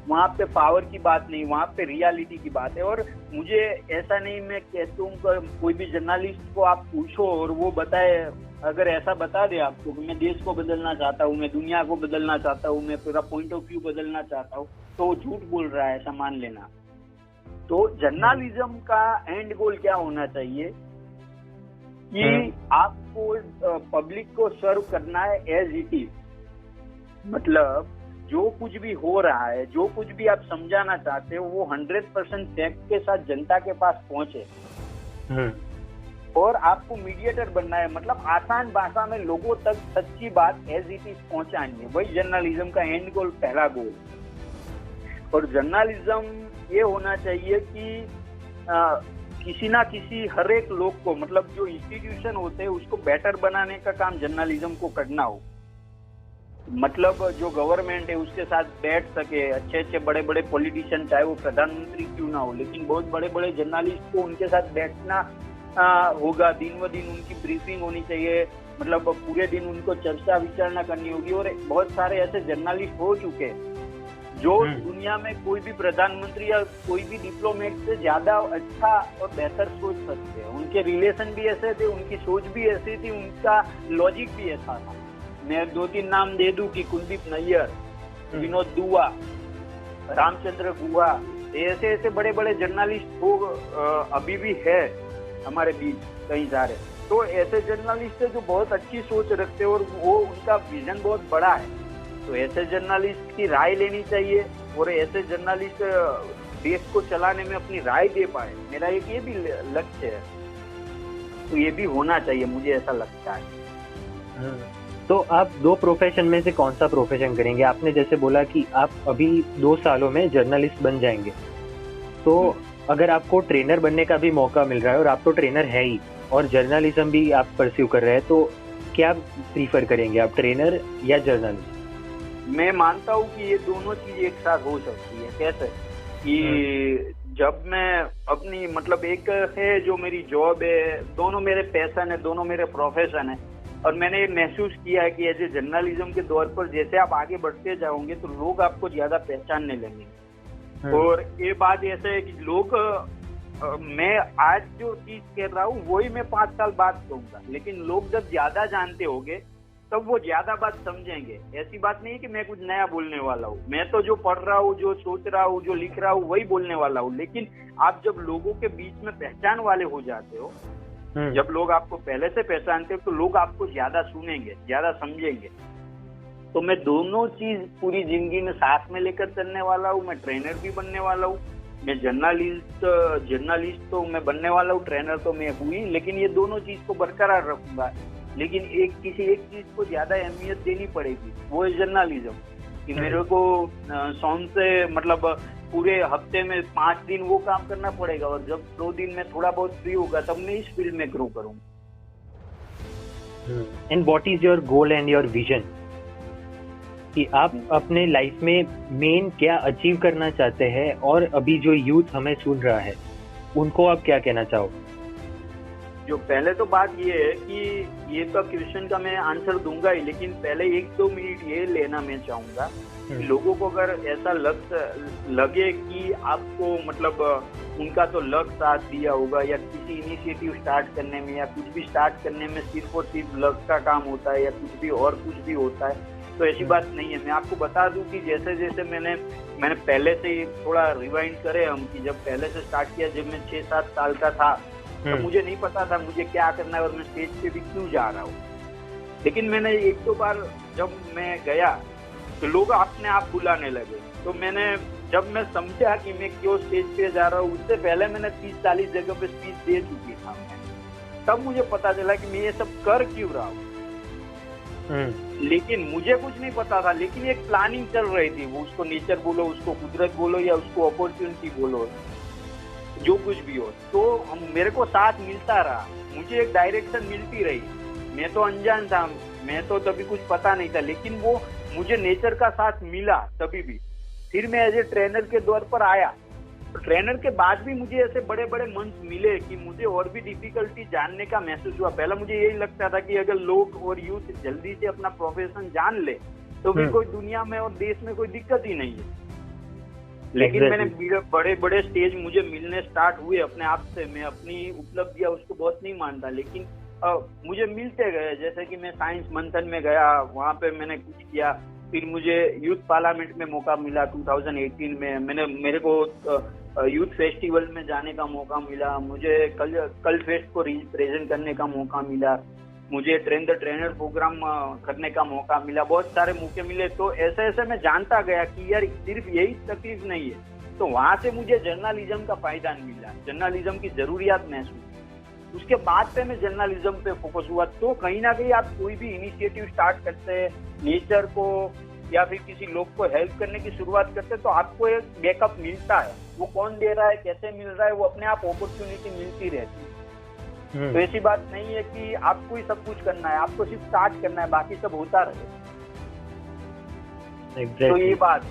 वहाँ पे पावर की बात नहीं, वहाँ पे रियलिटी की बात है। और मुझे ऐसा नहीं, मैं कहता हूँ कोई भी जर्नलिस्ट को आप पूछो और वो बताए, अगर ऐसा बता दे आपको कि मैं देश को बदलना चाहता हूँ, मैं दुनिया को बदलना चाहता हूँ, मैं पूरा पॉइंट ऑफ व्यू बदलना चाहता हूँ, तो वो झूठ बोल रहा है, ऐसा मान लेना। तो जर्नलिज्म का एंड गोल क्या होना चाहिए कि आपको पब्लिक को सर्व करना है एज इट इज, मतलब जो कुछ भी हो रहा है, जो कुछ भी आप समझाना चाहते हो वो 100% फैक्ट के साथ जनता के पास पहुंचे। और आपको मीडिएटर बनना है, मतलब आसान भाषा में लोगों तक सच्ची बात एज इट इज पहुंचानी है। वही जर्नलिज्म का एंड गोल, पहला गोल। और जर्नलिज्म ये होना चाहिए कि किसी ना किसी हर एक लोग को, मतलब जो इंस्टीट्यूशन होते हैं उसको बेटर बनाने का काम जर्नलिज्म को करना हो। मतलब जो गवर्नमेंट है उसके साथ बैठ सके, अच्छे अच्छे बड़े बड़े पॉलिटिशियन, चाहे वो प्रधानमंत्री क्यों ना हो, लेकिन बहुत बड़े बड़े जर्नलिस्ट को उनके साथ बैठना होगा, दिन ब दिन उनकी ब्रीफिंग होनी चाहिए, मतलब पूरे दिन उनको चर्चा विचारणा करनी होगी। और बहुत सारे ऐसे जर्नलिस्ट हो चुके हैं जो दुनिया में कोई भी प्रधानमंत्री या कोई भी डिप्लोमेट से ज्यादा अच्छा और बेहतर सोच सकते हैं। उनके रिलेशन भी ऐसे थे, उनकी सोच भी ऐसी थी, उनका लॉजिक भी ऐसा था। मैं 2-3 नाम दे दूं कि कुलदीप नैयर, विनोद दुआ, रामचंद्र गुहा, ऐसे ऐसे बड़े बड़े जर्नलिस्ट हो अभी भी है हमारे बीच कई सारे। तो ऐसे जर्नलिस्ट है जो बहुत अच्छी सोच रखते हैं और वो उनका विजन बहुत बड़ा है। तो ऐसे जर्नलिस्ट की राय लेनी चाहिए और ऐसे जर्नलिस्ट देश को चलाने में अपनी राय दे पाए, मेरा एक ये भी लक्ष्य है। तो ये भी होना चाहिए, मुझे ऐसा लगता है।
तो आप 2 प्रोफेशन में से कौन सा प्रोफेशन करेंगे? आपने जैसे बोला कि आप अभी 2 सालों में जर्नलिस्ट बन जाएंगे, तो अगर आपको ट्रेनर बनने का भी मौका मिल रहा है और आप तो ट्रेनर है ही और जर्नलिज्म भी आप परस्यू कर रहे हैं, तो क्या प्रीफर करेंगे आप, ट्रेनर या जर्नलिस्ट?
मैं मानता हूँ कि ये दोनों चीज एक साथ हो सकती है। कैसे कि जब मैं अपनी मतलब एक है जो मेरी जॉब है, दोनों मेरे पैशन है, दोनों मेरे प्रोफेशन है। और मैंने ये महसूस किया है कि ऐसे जर्नलिज्म के दौर पर जैसे आप आगे बढ़ते जाओगे तो लोग आपको ज्यादा पहचानने लगेंगे। और ये बात ऐसे है कि लोग मैं आज जो चीज कह रहा हूँ वही मैं 5 साल बाद कहूंगा, लेकिन लोग जब ज्यादा जानते होंगे तब वो ज्यादा बात समझेंगे। ऐसी बात नहीं कि मैं कुछ नया बोलने वाला हूँ, मैं तो जो पढ़ रहा हूँ, जो सोच रहा हूँ, जो लिख रहा हूँ वही बोलने वाला हूँ। लेकिन आप जब लोगों के बीच में पहचान वाले हो जाते हो, जब लोग आपको पहले से पहचानते हो तो लोग आपको ज्यादा सुनेंगे, ज्यादा समझेंगे। तो मैं दोनों चीज पूरी जिंदगी में साथ में लेकर चलने वाला हूँ। मैं ट्रेनर भी बनने वाला हूँ, मैं जर्नलिस्ट तो मैं बनने वाला हूँ, ट्रेनर तो मैं हुई, लेकिन ये दोनों चीज को बरकरार रखूंगा। लेकिन किसी एक चीज को ज्यादा अहमियत देनी पड़ेगी, वो है जर्नलिज्म। कि मेरे को सोम से मतलब पूरे हफ्ते में 5 दिन वो काम करना पड़ेगा और जब 2 दिन में थोड़ा बहुत फ्री होगा तब मैं इस फील्ड में ग्रो करूंगा।
And what is your goal and your vision, कि आप अपने लाइफ में मेन क्या अचीव करना चाहते हैं और अभी जो यूथ हमें सुन रहा है उनको आप क्या कहना चाहोगे?
जो पहले तो बात ये है कि ये तो क्वेश्चन का मैं आंसर दूंगा ही, लेकिन पहले 1-2 मिनट ये लेना मैं चाहूंगा कि लोगों को अगर ऐसा लगे कि आपको मतलब उनका तो लक साथ दिया होगा या किसी इनिशिएटिव स्टार्ट करने में या कुछ भी स्टार्ट करने में सिर्फ और सिर्फ लक का काम होता है या कुछ भी होता है, तो ऐसी बात नहीं है। मैं आपको बता दूं कि जैसे जैसे मैंने पहले से ही थोड़ा रिवाइंड करें हम, कि जब पहले से स्टार्ट किया, जब मैं 6-7 साल का था तो मुझे नहीं पता था मुझे क्या करना है और मैं स्टेज पे भी क्यों जा रहा हूँ। लेकिन मैंने 1-2 बार जब मैं गया तो लोग अपने आप बुलाने लगे। तो जब मैं समझा कि मैं क्यों स्टेज पे जा रहा हूँ, उससे पहले मैंने 30-40 जगह पे स्पीच दे चुकी था, तब मुझे पता चला कि मैं ये सब कर क्यों रहा हूँ। लेकिन मुझे कुछ नहीं पता था, लेकिन एक प्लानिंग चल रही थी। वो उसको नेचर बोलो, उसको कुदरत बोलो या उसको अपॉर्चुनिटी बोलो, जो कुछ भी हो, तो मेरे को साथ मिलता रहा, मुझे एक डायरेक्शन मिलती रही। मैं तो अनजान था, मैं तो तभी कुछ पता नहीं था, लेकिन वो मुझे नेचर का साथ मिला तभी भी। फिर मैं एज ए ट्रेनर के दौर पर आया, तो ट्रेनर के बाद भी मुझे ऐसे बड़े बड़े मंच मिले कि मुझे और भी डिफिकल्टी जानने का महसूस हुआ। पहले मुझे यही लगता था कि अगर लोग और यूथ जल्दी से अपना प्रोफेशन जान ले तो भी कोई दुनिया में और देश में कोई दिक्कत ही नहीं है। लेकिन मैंने बड़े बड़े स्टेज मुझे मिलने स्टार्ट हुए अपने आप से। मैं अपनी उपलब्धियां उसको बहुत नहीं मानता, लेकिन मुझे मिलते गए। जैसे कि मैं साइंस मंथन में गया, वहाँ पे मैंने कुछ किया। फिर मुझे यूथ पार्लियामेंट में मौका मिला 2018 में। मेरे को यूथ फेस्टिवल में जाने का मौका मिला। मुझे कल फेस्ट को रिप्रेजेंट करने का मौका मिला। मुझे ट्रेन द ट्रेनर प्रोग्राम करने का मौका मिला। बहुत सारे मौके मिले। तो ऐसे ऐसे मैं जानता गया कि यार सिर्फ यही तकलीफ नहीं है। तो वहां से मुझे जर्नलिज्म का फायदा मिला, जर्नलिज्म की जरूरियात महसूस। उसके बाद से मैं जर्नलिज्म पे फोकस हुआ। तो कहीं ना कहीं आप कोई भी इनिशिएटिव स्टार्ट करते हैं, नेचर को या फिर किसी लोग को हेल्प करने की शुरुआत करते हैं, तो आपको एक बैकअप मिलता है। वो कौन दे रहा है, कैसे मिल रहा है, वो अपने आप अपॉर्चुनिटी मिलती रहती है। तो ऐसी बात नहीं है कि आपको ही सब कुछ करना है, आपको सिर्फ स्टार्ट करना है, बाकी सब होता रहे। तो ये बात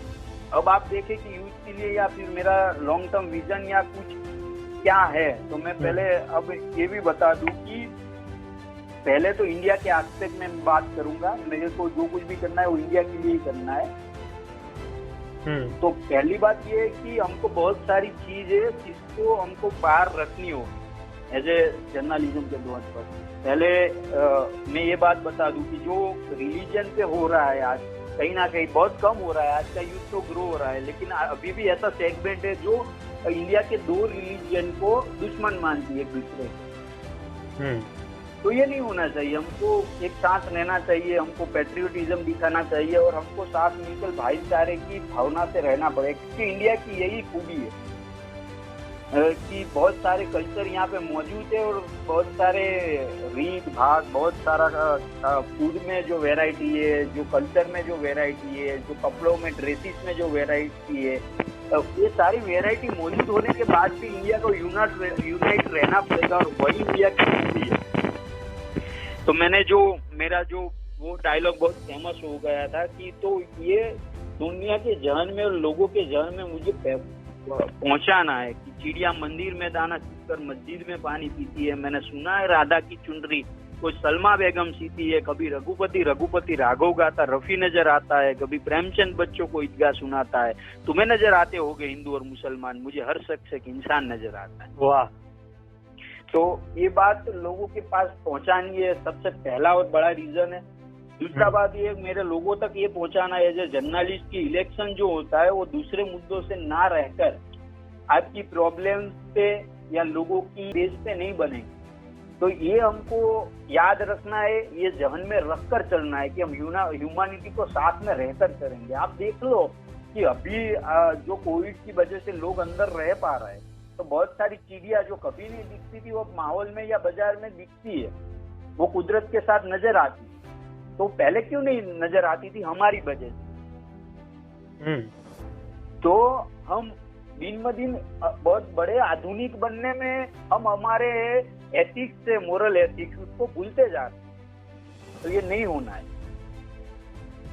अब आप देखें कि यूथ के लिए या फिर मेरा लॉन्ग टर्म विजन या कुछ क्या है, तो मैं पहले अब ये भी बता दूं कि पहले तो इंडिया के एस्पेक्ट में बात करूंगा। मेरे को जो कुछ भी करना है वो इंडिया के लिए ही करना है। तो पहली बात ये है कि हमको बहुत सारी चीजें जिसको हमको बाहर रखनी होगी एज ए जर्नलिज्म के तौर पर। पहले मैं ये बात बता दूं कि जो रिलीजन पे हो रहा है आज, कहीं ना कहीं बहुत कम हो रहा है, आज का यूथ तो ग्रो हो रहा है, लेकिन अभी भी ऐसा सेगमेंट है जो इंडिया के दो रिलीजन को दुश्मन मानती है एक दूसरे को। तो ये नहीं होना चाहिए। हमको एक साथ रहना चाहिए, हमको पैट्रियोटिज्म दिखाना चाहिए और हमको साथ मिलकर भाईचारे की भावना से रहना पड़ेगा, क्योंकि इंडिया की यही खूबी है कि बहुत सारे कल्चर यहाँ पे मौजूद है और बहुत सारे रीत भाग, बहुत सारा फूड में जो वैरायटी है, जो कल्चर में जो वैरायटी है, जो कपड़ों में ड्रेसेस में जो वैरायटी है, ये सारी वैरायटी मौजूद होने के बाद भी इंडिया को यूनाइट रहना पड़ेगा और वही इंडिया की खूबी है। तो मेरा जो वो डायलॉग बहुत फेमस हो गया था कि तो ये दुनिया के जहन में और लोगों के जहन में मुझे पहुंचाना है कि चिड़िया मंदिर में दाना चुगकर मस्जिद में पानी पीती है। मैंने सुना है राधा की चुनरी कोई सलमा बेगम सीती है, कभी रघुपति राघव गाता रफी नजर आता है, कभी प्रेमचंद बच्चों को ईदगाह सुनाता है, तुम्हें नजर आते होगे हिंदू और मुसलमान, मुझे हर शख्स एक इंसान नजर आता है।
वाह।
तो ये बात लोगों के पास पहुंचानी है, सबसे पहला और बड़ा रीजन है। दूसरा बात ये मेरे लोगों तक ये पहुंचाना है एज जर्नलिस्ट की इलेक्शन जो होता है वो दूसरे मुद्दों से ना रहकर आपकी प्रॉब्लम पे या लोगों की बेस पे नहीं बनेगी। तो ये हमको याद रखना है, ये जहन में रखकर चलना है कि हम ह्यूमैनिटी को साथ में रहकर करेंगे। आप देख लो कि अभी जो कोविड की वजह से लोग अंदर रह पा रहे हैं, तो बहुत सारी चिड़िया जो कभी नहीं दिखती थी वो माहौल में या बाजार में दिखती है, वो कुदरत के साथ नजर आती। तो पहले क्यों नहीं नजर आती थी? हमारी वजह से। तो हम दिन ब दिन बहुत बड़े आधुनिक बनने में हम हमारे एथिक्स से, मोरल एथिक्स, उसको भूलते जा रहे हैं। तो ये नहीं होना है।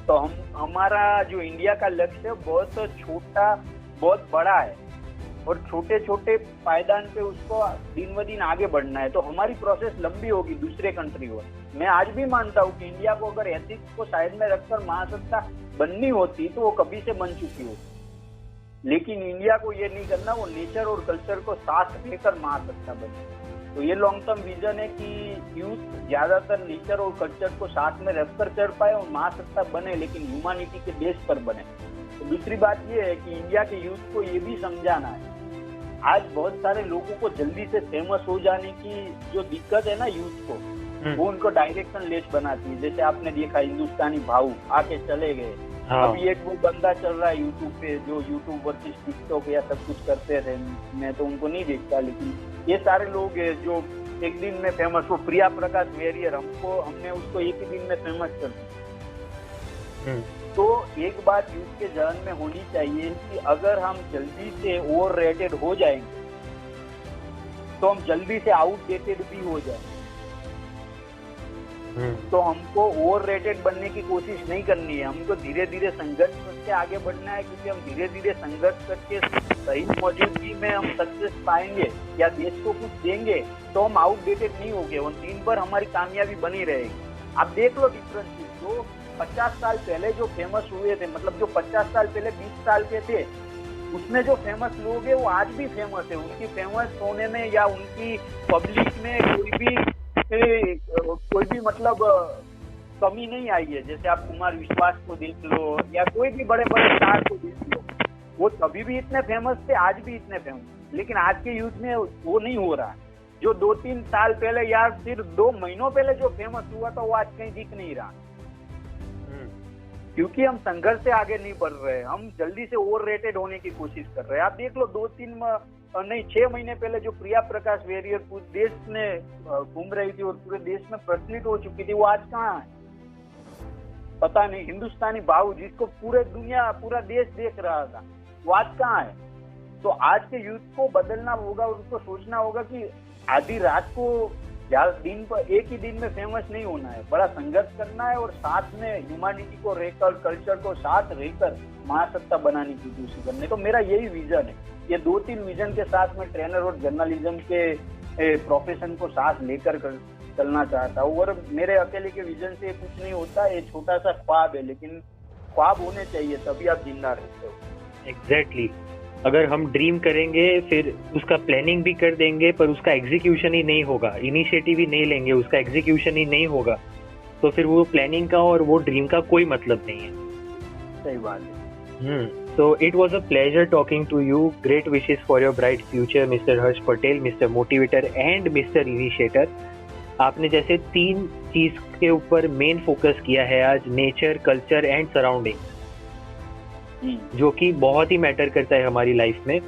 तो हमारा जो इंडिया का लक्ष्य है बहुत छोटा बहुत बड़ा है और छोटे छोटे पायदान पे उसको दिन ब दिन आगे बढ़ना है। तो हमारी प्रोसेस लंबी होगी दूसरे कंट्री को। मैं आज भी मानता हूँ कि इंडिया को अगर एथिक्स को साइड में रखकर महासत्ता बननी होती तो वो कभी से बन चुकी होती, लेकिन इंडिया को ये नहीं करना, वो नेचर और कल्चर को साथ लेकर महासत्ता बने। तो ये लॉन्ग टर्म विजन है कि यूथ ज्यादातर नेचर और कल्चर को साथ में रखकर चढ़ पाए और महासत्ता बने, लेकिन ह्यूमैनिटी के बेस पर बने। तो दूसरी बात ये है कि इंडिया के यूथ को ये भी समझाना है, आज बहुत सारे लोगों को जल्दी से फेमस हो जाने की जो दिक्कत है ना यूथ को, वो उनको डायरेक्शन लेस बनाती है। जैसे आपने देखा हिंदुस्तानी भाऊ आके चले गए। हाँ। अभी एक वो बंदा चल रहा है यूट्यूब पे जो यूट्यूब वर्सेस टिकटॉक या सब कुछ करते थे, मैं तो उनको नहीं देखता, लेकिन ये सारे लोग हैं जो एक दिन में फेमस हो। प्रिया प्रकाश वेरियर, हमने उसको एक ही दिन में फेमस कर दिया। तो एक बात यूथ के जहन में होनी चाहिए कि अगर हम जल्दी से ओवर रेटेड हो जाएंगे तो हम जल्दी से आउटडेटेड भी हो जाएंगे। तो हमको ओवर रेटेड बनने की कोशिश नहीं करनी है, हमको धीरे धीरे संघर्ष करके आगे बढ़ना है, क्योंकि हम धीरे धीरे संघर्ष करके सही मौजूदगी में हम सक्सेस पाएंगे या देश को कुछ देंगे तो हम आउटडेटेड नहीं होंगे और दिन भर हमारी कामयाबी बनी रहेगी। आप देख लो डिफरेंसेस, जो 50 साल पहले जो फेमस हुए थे, मतलब जो 50 साल पहले 20 साल के थे, उसमें जो फेमस लोग हैं वो आज भी फेमस है। उनकी फेमस होने में या उनकी पब्लिक में कोई भी मतलब कमी नहीं आई है। जैसे आप कुमार विश्वास को देख लो या कोई भी बड़े बड़े स्टार को देख लो, वो तभी भी इतने फेमस थे, आज भी इतने फेमस। लेकिन आज के यूथ में वो नहीं हो रहा। जो 2-3 साल पहले या सिर्फ 2 महीनों पहले जो फेमस हुआ था वो आज कहीं दिख नहीं रहा, क्योंकि हम संघर्ष से आगे नहीं बढ़ रहे, हम जल्दी से ओवर रेटेड होने की कोशिश कर रहे हैं। आप देख लो 6 महीने पहले जो प्रिया प्रकाश वेरियर पूरे देश में घूम रही थी और पूरे देश में प्रचलित हो चुकी थी, वो आज कहाँ है पता नहीं। हिंदुस्तानी भाऊ जिसको पूरा देश देख रहा था, वो आज कहाँ है। तो आज के यूथ को बदलना होगा और उसको सोचना होगा कि आधी रात को दिन पर एक ही दिन में फेमस नहीं होना है, बड़ा संघर्ष करना है और साथ में ह्यूमैनिटी को रहकर, कल्चर को साथ रहकर महासत्ता बनाने की कोशिश करने। तो मेरा यही विजन है। ये 2-3 विजन के साथ में ट्रेनर और जर्नलिज्म के प्रोफेशन को साथ लेकर चलना चाहता हूँ। और मेरे अकेले के विजन से कुछ नहीं होता, ये छोटा सा ख्वाब है, लेकिन ख्वाब होने चाहिए तभी आप जिंदा रहते हो।
एग्जैक्टली अगर हम ड्रीम करेंगे फिर उसका प्लानिंग भी कर देंगे पर उसका एग्जीक्यूशन ही नहीं होगा, इनिशिएटिव ही नहीं लेंगे, उसका एग्जीक्यूशन ही नहीं होगा, तो फिर वो प्लानिंग का और वो ड्रीम का कोई मतलब नहीं है।
सही बात है।
So it was a pleasure talking to you. Great wishes for your bright future, Mr. Harsh Patel, Mr. Motivator and Mr. Initiator. आपने जैसे 3 चीज के ऊपर मेन फोकस किया है आज, नेचर, कल्चर एंड सराउंडिंग, जो कि बहुत ही मैटर करता है हमारी लाइफ में।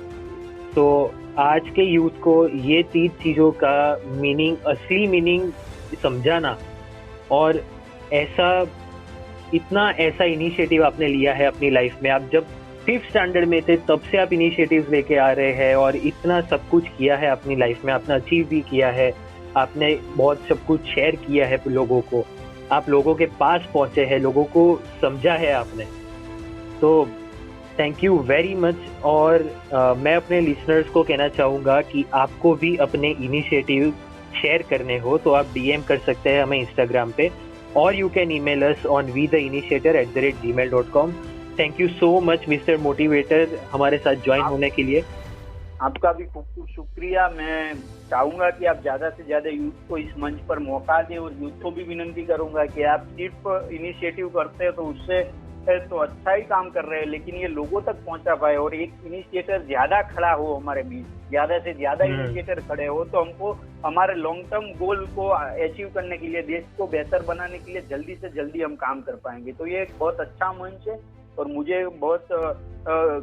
तो आज के यूथ को ये 3 चीजों का मीनिंग, असली मीनिंग समझाना, और ऐसा इनिशिएटिव आपने लिया है अपनी लाइफ में। आप जब 5th स्टैंडर्ड में थे तब से आप इनिशिएटिव्स लेके आ रहे हैं और इतना सब कुछ किया है अपनी लाइफ में, आपने अचीव भी किया है, आपने बहुत सब कुछ शेयर किया है लोगों को, आप लोगों के पास पहुंचे हैं, लोगों को समझा है आपने। तो थैंक यू वेरी मच। और मैं अपने लिसनर्स को कहना चाहूँगा कि आपको भी अपने इनिशिएटिव शेयर करने हो तो आप DM कर सकते हैं हमें इंस्टाग्राम पे, और you can email us on wetheinitiator@gmail.com। Thank you so much mister motivator हमारे साथ ज्वाइन होने के लिए।
आपका भी खूब खूब शुक्रिया। मैं चाहूंगा कि आप ज्यादा से ज्यादा यूथ को इस मंच पर मौका दें, और यूथ को भी विनंती करूंगा कि आप सिर्फ इनिशिएटिव करते हैं तो उससे तो अच्छा ही काम कर रहे हैं, लेकिन ये लोगों तक पहुंचा पाए और एक इनिशिएटर ज्यादा खड़ा हो हमारे बीच, ज्यादा से ज्यादा इनिशिएटर खड़े हो तो हमको हमारे लॉन्ग टर्म गोल को अचीव करने के लिए, देश को बेहतर बनाने के लिए जल्दी से जल्दी हम काम कर पाएंगे। तो ये एक बहुत अच्छा मंच है और मुझे बहुत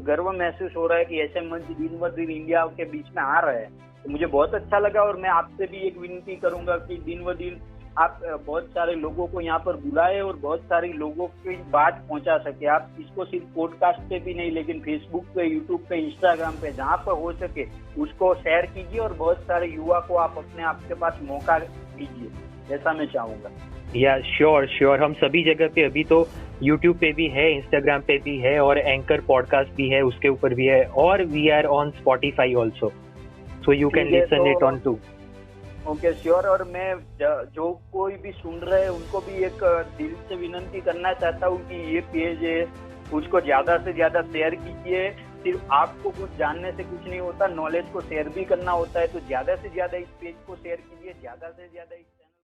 गर्व महसूस हो रहा है कि ऐसे मंच दिन ब दिन इंडिया के बीच में आ रहे हैं, तो मुझे बहुत अच्छा लगा। और मैं आपसे भी एक विनती करूंगा कि दिन ब दिन आप बहुत सारे लोगों को यहाँ पर बुलाए और बहुत सारे लोगों की बात पहुंचा सके। आप इसको सिर्फ पॉडकास्ट पे भी नहीं, लेकिन फेसबुक पे, यूट्यूब पे, इंस्टाग्राम पे, जहाँ पर हो सके उसको शेयर कीजिए और बहुत सारे युवा को आप अपने आपके पास मौका दीजिए, ऐसा मैं चाहूंगा।
या श्योर हम सभी जगह पे, अभी तो यूट्यूब पे भी है, इंस्टाग्राम पे भी है, और एंकर पॉडकास्ट भी है, उसके ऊपर भी है, और we are on Spotify also, so you can listen it on too.
Okay sure. और मैं जो कोई भी सुन रहे हैं उनको भी एक दिल से विनंती करना चाहता हूँ कि ये पेज है उसको ज्यादा से ज्यादा शेयर कीजिए। सिर्फ आपको कुछ जानने से कुछ नहीं होता, नॉलेज को शेयर भी करना होता है, तो ज्यादा से ज्यादा इस पेज को शेयर कीजिए, ज्यादा से ज्यादा